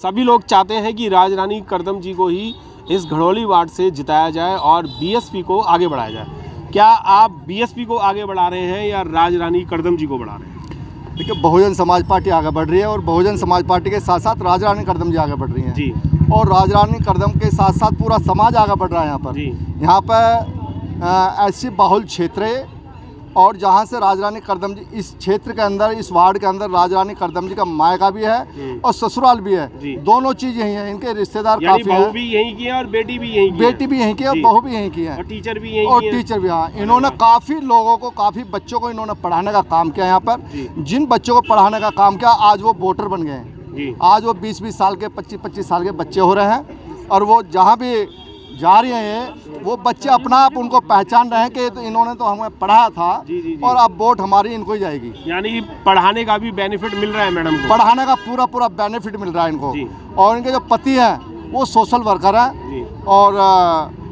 सभी लोग चाहते हैं कि राजरानी करदम जी को ही इस घड़ौली वार्ड से जिताया जाए और बीएसपी को आगे बढ़ाया जाए। क्या आप बीएसपी को आगे बढ़ा रहे हैं या राजरानी करदम जी को बढ़ा रहे हैं? देखिए, बहुजन समाज पार्टी आगे बढ़ रही है और बहुजन समाज पार्टी के साथ साथ राजरानी करदम जी आगे बढ़ रही हैं जी। और राजरानी करदम के साथ साथ पूरा समाज आगे बढ़ रहा है यहाँ पर जी। यहाँ पर ऐसी बहुल क्षेत्र है और जहाँ से राजरानी करदम जी इस क्षेत्र के अंदर, इस वार्ड के अंदर राजरानी करदम जी का मायका भी है और ससुराल भी है। दोनों चीज़ यही है। इनके रिश्तेदार काफी बहू भी यहीं की है और बेटी भी यहीं की है। बेटी भी यहीं की है और बहू भी यहीं की है और टीचर भी यहीं और टीचर भी। हाँ, इन्होंने काफ़ी लोगों को, काफ़ी बच्चों को इन्होंने पढ़ाने का काम किया यहाँ पर। जिन बच्चों को पढ़ाने का काम किया आज वो वोटर बन गए हैं। आज वो 20-20 साल के, 25-25 साल के बच्चे हो रहे हैं और वो जहाँ भी जा रहे हैं वो बच्चे अपना आप उनको पहचान रहे हैं कि तो इन्होंने तो हमें पढ़ाया था और अब वोट हमारी इनको ही जाएगी। यानी पढ़ाने का भी बेनिफिट मिल रहा है मैडम को? पढ़ाने का पूरा बेनिफिट मिल रहा है इनको। और इनके जो पति हैं वो सोशल वर्कर हैं और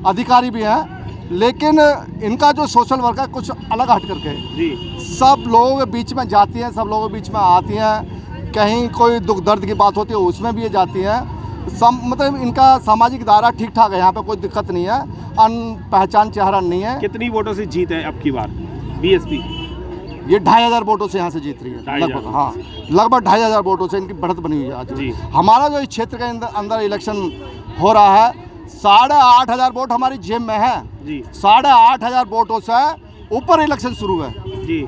अधिकारी भी हैं, लेकिन इनका जो सोशल वर्कर कुछ अलग हट करके सब लोगों के बीच में जाती हैं, सब लोगों के बीच में आती हैं। कहीं कोई दुख दर्द की बात होती है उसमें भी ये जाती हैं। मतलब इनका सामाजिक दायरा ठीक ठाक है, यहाँ पे कोई दिक्कत नहीं है, अनपहचान चेहरा नहीं है। कितनी वोटों से जीत है अब की बार बीएसपी? ये 2500 वोटों से यहाँ से जीत रही है लगभग। हाँ, लगभग 2500 वोटों से इनकी बढ़त बनी हुई है आज। हमारा जो इस क्षेत्र के अंदर इलेक्शन हो रहा है 8500 वोट हमारी जेब में है। 8500 वोटों से ऊपर इलेक्शन शुरू है जी।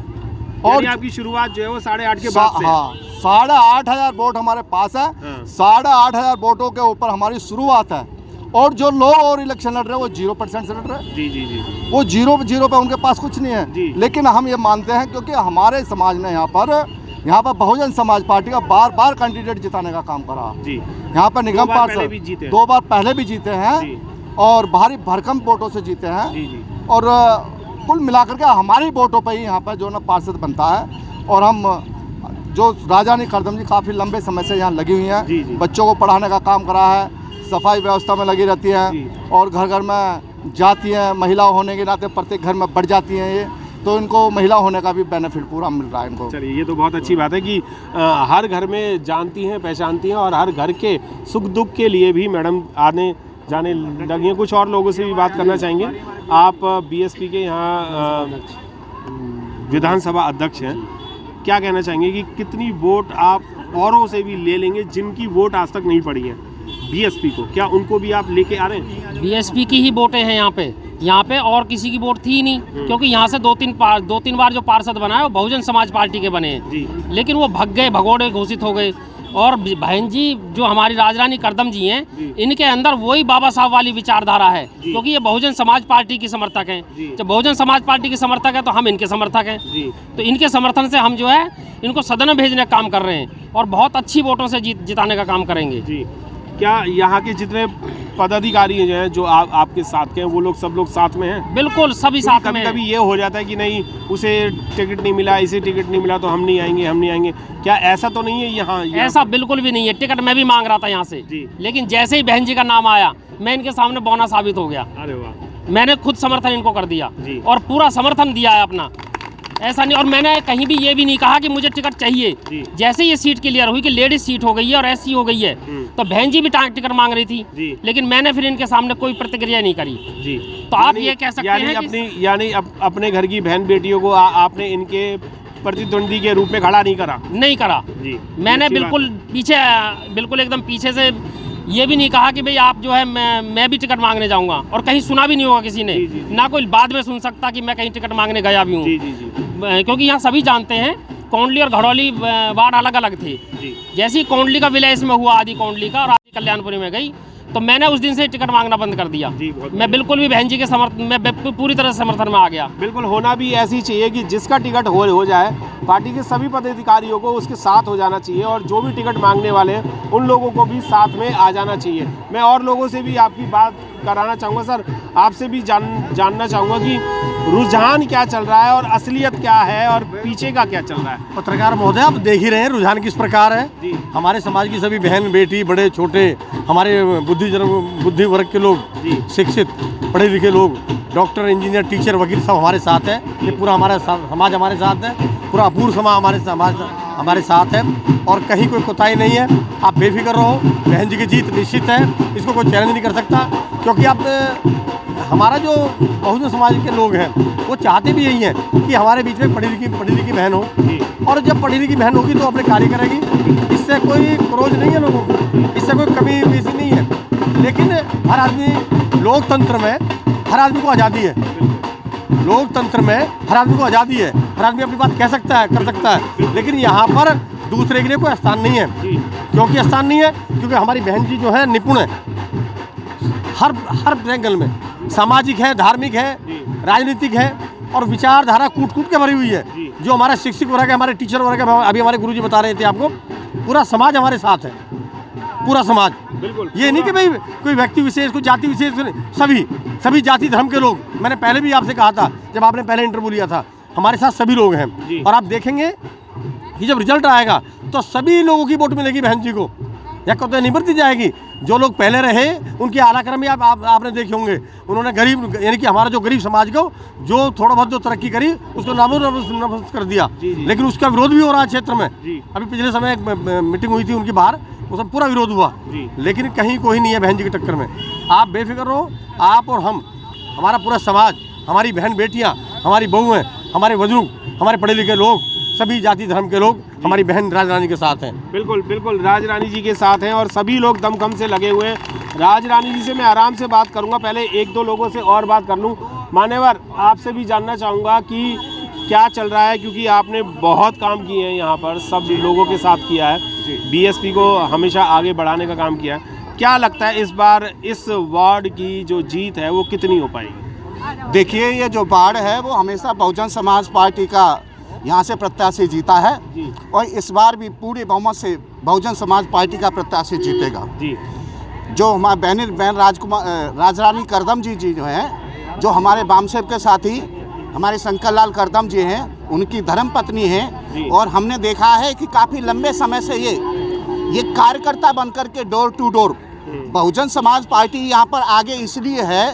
और आपकी शुरुआत जो है वो 8.5 के बाद से? हाँ, 8500 वोट हमारे पास है। 8500 वोटों के ऊपर हमारी शुरुआत है और जो लोग और इलेक्शन लड़ रहे हैं वो 0% से लड़ रहे हैं। जी। वो जीरो पे उनके पास कुछ नहीं है। लेकिन हम ये मानते हैं क्योंकि हमारे समाज ने यहाँ पर बहुजन समाज पार्टी का बार कैंडिडेट जिताने का काम करा। यहाँ पर निगम पार्षद 2 बार पहले भी जीते हैं और भारी भरकम वोटों से जीते हैं और कुल मिलाकर के हमारी वोटों पर ही यहाँ पर जो ना पार्षद बनता है। और हम जो राजरानी करदम जी काफ़ी लंबे समय से यहाँ लगी हुई हैं, बच्चों को पढ़ाने का काम करा है, सफाई व्यवस्था में लगी रहती हैं और घर घर में जाती हैं। महिला होने के नाते प्रत्येक घर में बढ़ जाती हैं ये, तो इनको महिला होने का भी बेनिफिट पूरा मिल रहा है इनको। चलिए, ये तो बहुत अच्छी बात है कि हर घर में जानती हैं, पहचानती हैं और हर घर के सुख दुख के लिए भी मैडम आने जाने लगी हैं। कुछ और लोगों से भी बात करना चाहेंगे। आप बीएसपी के यहाँ विधानसभा अध्यक्ष हैं, क्या कहना चाहेंगे कि कितनी वोट आप औरों से भी ले लेंगे जिनकी वोट आज तक नहीं पड़ी है बीएसपी को? क्या उनको भी आप लेके आ रहे हैं? बीएसपी की ही वोटें हैं यहाँ पे और किसी की वोट थी ही नहीं, क्योंकि यहाँ से दो तीन बार जो पार्षद बनाए वो बहुजन समाज पार्टी के बने हैं, लेकिन वो भग गए, भगोड़े घोषित हो गए। और बहन जी जो हमारी राजरानी करदम जी हैं, इनके अंदर वही बाबा साहब वाली विचारधारा है, क्योंकि ये बहुजन समाज पार्टी की समर्थक हैं। जब बहुजन समाज पार्टी के समर्थक है तो हम इनके समर्थक हैं, तो इनके समर्थन से हम जो है इनको सदन में भेजने का काम कर रहे हैं और बहुत अच्छी वोटों से जिताने का काम करेंगे। क्या यहाँ के जितने पदाधिकारी हैं जो आपके साथ के हैं वो लोग सब लोग साथ में हैं? बिल्कुल, सभी साथ में। कभी ये हो जाता है कि नहीं उसे टिकट नहीं मिला, इसे टिकट नहीं मिला तो हम नहीं आएंगे, क्या ऐसा तो नहीं है यहाँ? ऐसा बिल्कुल भी नहीं है। टिकट मैं भी मांग रहा था यहाँ से, लेकिन जैसे ही बहन जी का नाम आया मैं इनके सामने बौना साबित हो गया। अरे वाह! मैंने खुद समर्थन इनको कर दिया और पूरा समर्थन दिया है अपना, ऐसा नहीं। और मैंने कहीं भी ये भी नहीं कहा कि मुझे टिकट चाहिए। जैसे ये सीट क्लियर हुई कि लेडीज सीट हो गई है और एससी हो गई है, तो बहन जी भी टिकट मांग रही थी, लेकिन मैंने फिर इनके सामने कोई प्रतिक्रिया नहीं करी। तो आप ये कह सकते हैं कि अपने घर की बहन बेटियों को आपने इनके प्रतिद्वंदी के रूप में खड़ा नहीं करा। मैंने बिल्कुल एकदम पीछे से ये भी नहीं कहा कि भाई आप जो है मैं भी टिकट मांगने जाऊंगा, और कहीं सुना भी नहीं होगा किसी ने, ना कोई बाद में सुन सकता कि मैं कहीं टिकट मांगने गया भी हूँ, क्योंकि यहाँ सभी जानते हैं कोंडली और घड़ौली वार्ड अलग अलग थे। जैसे ही कोंडली का विलय इसमें हुआ, आदि कोंडली का, और आदि कल्याणपुरी में गई, तो मैंने उस दिन से टिकट मांगना बंद कर दिया। मैं बिल्कुल भी बहन जी के मैं पूरी तरह समर्थन में आ गया। बिल्कुल होना भी ऐसी चाहिए कि जिसका टिकट हो जाए, पार्टी के सभी पदाधिकारियों को उसके साथ हो जाना चाहिए और जो भी टिकट मांगने वाले हैं उन लोगों को भी साथ में आ जाना चाहिए। मैं और लोगों से भी आपकी बात कराना चाहूँगा। सर, आपसे भी जानना चाहूँगा कि रुझान क्या चल रहा है और असलियत क्या है और पीछे का क्या चल रहा है? पत्रकार महोदय, आप देख ही रहे हैं रुझान किस प्रकार है। हमारे समाज की सभी बहन बेटी, बड़े छोटे, हमारे बुद्धि वर्ग के लोग, शिक्षित पढ़े लिखे लोग, डॉक्टर, इंजीनियर, टीचर, वकील सब हमारे साथ हैं। ये पूरा हमारा समाज हमारे साथ है, पूरा अपूर्व समाज हमारे साथ है और कहीं कोई कोताही नहीं है। आप बेफिक्र रहो, बहन जी की जीत निश्चित है, इसको कोई चैलेंज नहीं कर सकता। क्योंकि आप हमारा जो बहुजन समाज के लोग हैं वो चाहते भी यही हैं कि हमारे बीच में पढ़ी लिखी बहन हो, और जब पढ़ी लिखी बहन होगी तो अपने कार्य करेगी। इससे कोई क्रोध नहीं है लोगों को, इससे कोई कमी बेसी नहीं है। लेकिन हर आदमी, लोकतंत्र में हर आदमी को आज़ादी है, लोकतंत्र में हर आदमी को आज़ादी है, हर आदमी अपनी बात कह सकता है, कर सकता है। लेकिन यहाँ पर दूसरे के लिए कोई स्थान नहीं है। क्योंकि स्थान नहीं है क्योंकि हमारी बहन जी जो है निपुण है हर एंगल में, सामाजिक है, धार्मिक है, राजनीतिक है, और विचारधारा कूट के भरी हुई है। जो हमारा शिक्षक वर्ग है, हमारे टीचर वर्ग है, अभी हमारे गुरुजी बता रहे थे आपको, पूरा समाज हमारे साथ है, पूरा समाज। बिल्कुल, ये नहीं कि भाई कोई व्यक्ति विशेष, कोई जाति विशेष, सभी जाति धर्म के लोग। मैंने पहले भी आपसे कहा था जब आपने पहले इंटरव्यू लिया था, हमारे साथ सभी लोग हैं। और आप देखेंगे कि जब रिजल्ट आएगा तो सभी लोगों की वोट मिलेगी बहन जी को, या कहते नहीं बढ़ती जाएगी। जो लोग पहले रहे उनके आलाक्रम भी आपने देखे होंगे, उन्होंने गरीब, यानी कि हमारा जो गरीब समाज को जो थोड़ा बहुत जो तरक्की करी उसको नामोनिशान कर दिया। लेकिन उसका विरोध भी हो रहा है क्षेत्र में। अभी पिछले समय एक मीटिंग हुई थी उनकी बाहर, उसमें पूरा विरोध हुआ। लेकिन कहीं कोई नहीं है बहन जी की टक्कर में। आप बेफिक्र रहो, आप और हम, हमारा पूरा समाज, हमारी बहन बेटियाँ, हमारी बहुएँ, हमारे बुजुर्ग, हमारे पढ़े लिखे लोग, सभी जाति धर्म के लोग हमारी बहन राजरानी के साथ हैं। बिल्कुल बिल्कुल, राजरानी जी के साथ हैं और सभी लोग दमखम से लगे हुए हैं। राजरानी जी से मैं आराम से बात करूंगा, पहले एक दो लोगों से और बात कर लूं। मान्यवर, आपसे भी जानना चाहूँगा कि क्या चल रहा है, क्योंकि आपने बहुत काम किए हैं यहाँ पर, सब लोगों के साथ किया है, बीएसपी को हमेशा आगे बढ़ाने का काम किया है। क्या लगता है इस बार इस वार्ड की जो जीत है वो कितनी हो पाएगी? देखिए, ये जो वार्ड है वो हमेशा बहुजन समाज पार्टी का यहाँ से प्रत्याशी जीता है, और इस बार भी पूरे बहुमत से बहुजन समाज पार्टी का प्रत्याशी जीतेगा। जो हमारे बहन राजरानी करदम जी जो हैं, जो हमारे बामसेब के साथी हमारे शंकर लाल करदम जी हैं, उनकी धर्मपत्नी हैं। और हमने देखा है कि काफ़ी लंबे समय से ये कार्यकर्ता बनकर के door to door Bahujan Samaj party यहाँ पर आगे इसलिए है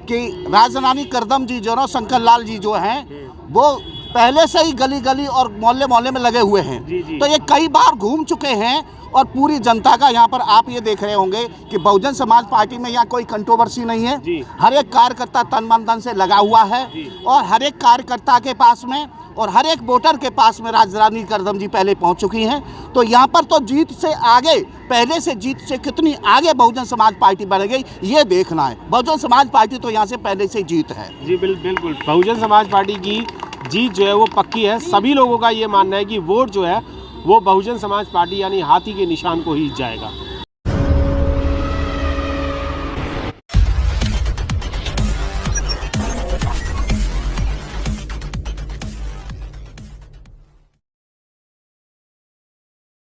कि राजरानी करदम जी जो ना, शंकर लाल जी जो हैं, वो पहले से ही गली गली और मोहल्ले मोहल्ले में लगे हुए हैं। तो ये कई बार घूम चुके हैं, और पूरी जनता का यहाँ पर आप ये देख रहे होंगे कि बहुजन समाज पार्टी में यहाँ कोई कंट्रोवर्सी नहीं है। हर एक कार्यकर्ता तन मन धन से लगा हुआ है, और हर एक कार्यकर्ता के पास में और हर एक वोटर के पास में राजरानी करदम जी पहले पहुँच चुकी हैं। तो यहाँ पर तो जीत से आगे, पहले से जीत से कितनी आगे बहुजन समाज पार्टी बढ़ गई ये देखना है। बहुजन समाज पार्टी तो यहाँ से पहले से जीत है। जी बिल्कुल, बहुजन समाज पार्टी की जीत जो है वो पक्की है। सभी लोगों का ये मानना है कि वोट जो है वो बहुजन समाज पार्टी यानी हाथी के निशान को ही जाएगा।